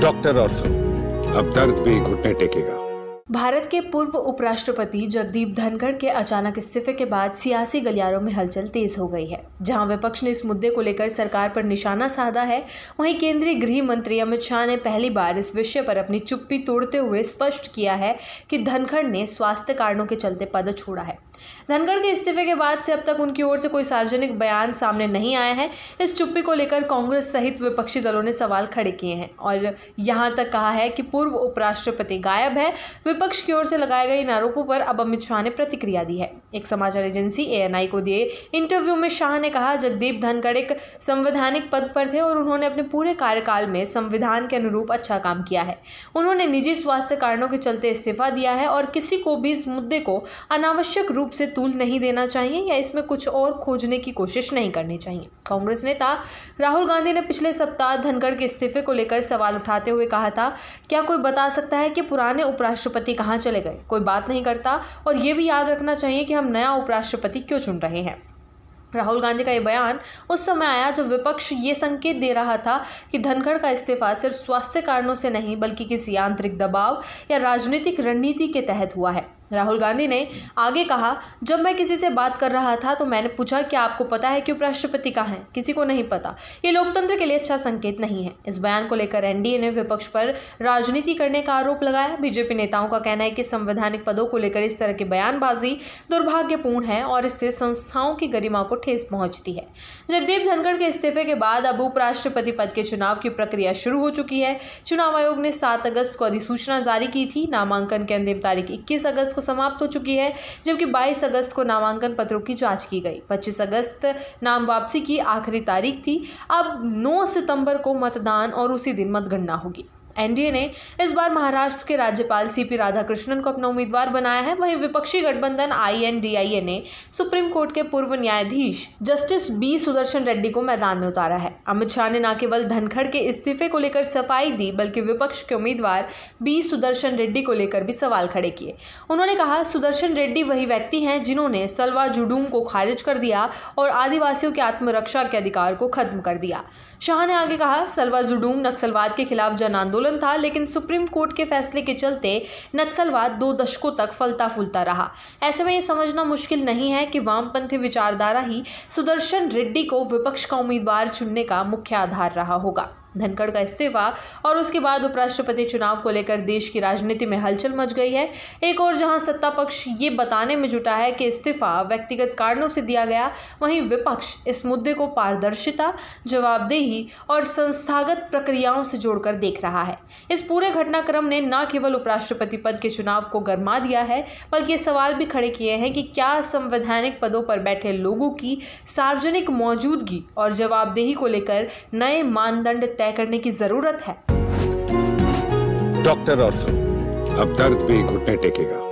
Doctor ortho, अब दर्द भी घुटने टेकेगा। भारत के पूर्व उपराष्ट्रपति जगदीप धनखड़ के अचानक इस्तीफे के बाद सियासी गलियारों में हलचल तेज हो गई है। जहां विपक्ष ने इस मुद्दे को लेकर सरकार पर निशाना साधा है, वहीं केंद्रीय गृह मंत्री अमित शाह ने पहली बार इस विषय पर अपनी चुप्पी तोड़ते हुए स्पष्ट किया है कि धनखड़ ने स्वास्थ्य कारणों के चलते पद छोड़ा है। धनखड़ के इस्तीफे के बाद से अब तक उनकी ओर से कोई सार्वजनिक बयान सामने नहीं आया है। इस चुप्पी को लेकर कांग्रेस सहित विपक्षी दलों ने सवाल खड़े किए हैं और यहां तक कहा है कि पूर्व उपराष्ट्रपति गायब है। विपक्ष की ओर से लगाए गए इन आरोपों पर अब अमित शाह ने प्रतिक्रिया दी है। एक समाचार एजेंसी ANI को दिए इंटरव्यू में शाह ने कहा, जगदीप धनखड़ एक संवैधानिक पद पर थे और उन्होंने अपने पूरे कार्यकाल में संविधान के अनुरूप अच्छा काम किया है। उन्होंने निजी स्वास्थ्य कारणों के चलते इस्तीफा दिया है और किसी को भी इस मुद्दे को अनावश्यक रूप से तूल नहीं देना चाहिए या इसमें कुछ और खोजने की कोशिश नहीं करनी चाहिए। कांग्रेस नेता राहुल गांधी ने पिछले सप्ताह धनखड़ के इस्तीफे को लेकर सवाल उठाते हुए कहा था, क्या कोई बता सकता है कि पुराने उपराष्ट्रपति कहां चले गए? कोई बात नहीं करता और ये भी याद रखना चाहिए कि हम नया उपराष्ट्रपति क्यों चुन रहे हैं। राहुल गांधी का ये बयान उस समय आया जब विपक्ष ये संकेत दे रहा था कि धनखड़ का इस्तीफा सिर्फ स्वास्थ्य कारणों से नहीं बल्कि किसी आंतरिक दबाव या राजनीतिक रणनीति के तहत हुआ है। राहुल गांधी ने आगे कहा, जब मैं किसी से बात कर रहा था तो मैंने पूछा कि आपको पता है कि उपराष्ट्रपति कहाँ हैं? किसी को नहीं पता। ये लोकतंत्र के लिए अच्छा संकेत नहीं है। इस बयान को लेकर NDA ने विपक्ष पर राजनीति करने का आरोप लगाया। बीजेपी नेताओं का कहना है कि संवैधानिक पदों को लेकर इस तरह की बयानबाजी दुर्भाग्यपूर्ण है और इससे संस्थाओं की गरिमा को ठेस पहुंचती है। जगदीप धनखड़ के इस्तीफे के बाद अब उपराष्ट्रपति पद के चुनाव की प्रक्रिया शुरू हो चुकी है। चुनाव आयोग ने 7 अगस्त को अधिसूचना जारी की थी। नामांकन की अंतिम तारीख 21 अगस्त समाप्त हो चुकी है, जबकि 22 अगस्त को नामांकन पत्रों की जांच की गई। 25 अगस्त नाम वापसी की आखिरी तारीख थी। अब 9 सितंबर को मतदान और उसी दिन मतगणना होगी। NDA ने इस बार महाराष्ट्र के राज्यपाल CP राधाकृष्णन को अपना उम्मीदवार बनाया है। वहीं विपक्षी गठबंधन INDIA ने सुप्रीम कोर्ट के पूर्व न्यायाधीश जस्टिस B सुदर्शन रेड्डी को मैदान में उतारा है। अमित शाह ने न केवल धनखड़ के इस्तीफे को लेकर सफाई दी बल्कि विपक्ष के उम्मीदवार B सुदर्शन रेड्डी को लेकर भी सवाल खड़े किए। उन्होंने कहा, सुदर्शन रेड्डी वही व्यक्ति हैं जिन्होंने सलवा जुडूम को खारिज कर दिया और आदिवासियों के आत्मरक्षा के अधिकार को खत्म कर दिया। शाह ने आगे कहा, सलवा जुडूम नक्सलवाद के खिलाफ जन आंदोलन था, लेकिन सुप्रीम कोर्ट के फैसले के चलते नक्सलवाद 2 दशकों तक फलता फूलता रहा। ऐसे में यह समझना मुश्किल नहीं है कि वामपंथी विचारधारा ही सुदर्शन रेड्डी को विपक्ष का उम्मीदवार चुनने का मुख्य आधार रहा होगा। धनखड़ का इस्तीफा और उसके बाद उपराष्ट्रपति चुनाव को लेकर देश की राजनीति में हलचल मच गई है। एक और जहां सत्ता पक्ष ये बताने में जुटा है कि इस्तीफा व्यक्तिगत कारणों से दिया गया, वहीं विपक्ष इस मुद्दे को पारदर्शिता, जवाबदेही और संस्थागत प्रक्रियाओं से जोड़कर देख रहा है। इस पूरे घटनाक्रम ने न केवल उपराष्ट्रपति पद के चुनाव को गरमा दिया है बल्कि ये सवाल भी खड़े किए हैं कि क्या संवैधानिक पदों पर बैठे लोगों की सार्वजनिक मौजूदगी और जवाबदेही को लेकर नए मानदंड तय करने की जरूरत है। डॉक्टर ऑर्थो, अब दर्द भी घुटने टेकेगा।